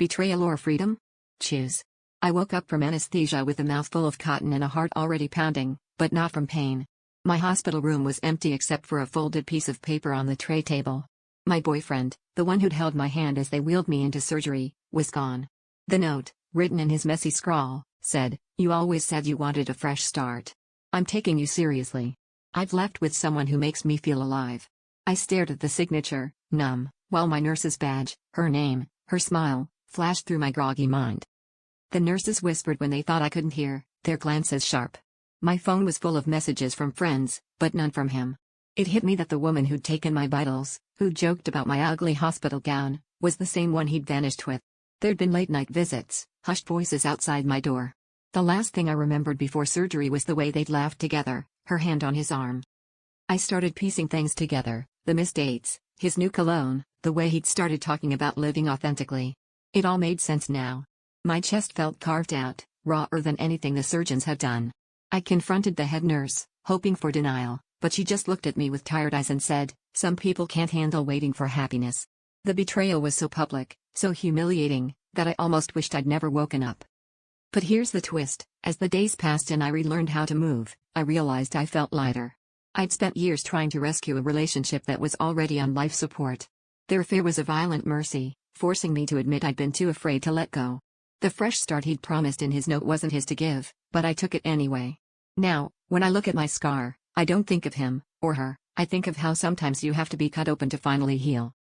Betrayal or freedom? Choose. I woke up from anesthesia with a mouth full of cotton and a heart already pounding, but not from pain. My hospital room was empty except for a folded piece of paper on the tray table. My boyfriend, the one who'd held my hand as they wheeled me into surgery, was gone. The note, written in his messy scrawl, said, "You always said you wanted a fresh start. I'm taking you seriously. I've left with someone who makes me feel alive." I stared at the signature, numb, while my nurse's badge, her name, her smile, flashed through my groggy mind. The nurses whispered when they thought I couldn't hear, their glances sharp. My phone was full of messages from friends, but none from him. It hit me that the woman who'd taken my vitals, who joked about my ugly hospital gown, was the same one he'd vanished with. There'd been late-night visits, hushed voices outside my door. The last thing I remembered before surgery was the way they'd laughed together, her hand on his arm. I started piecing things together, the missed dates, his new cologne, the way he'd started talking about living authentically. It all made sense now. My chest felt carved out, rawer than anything the surgeons had done. I confronted the head nurse, hoping for denial, but she just looked at me with tired eyes and said, "Some people can't handle waiting for happiness." The betrayal was so public, so humiliating, that I almost wished I'd never woken up. But here's the twist: as the days passed and I relearned how to move, I realized I felt lighter. I'd spent years trying to rescue a relationship that was already on life support. Their fear was a violent mercy, forcing me to admit I'd been too afraid to let go. The fresh start he'd promised in his note wasn't his to give, but I took it anyway. Now, when I look at my scar, I don't think of him, or her, I think of how sometimes you have to be cut open to finally heal.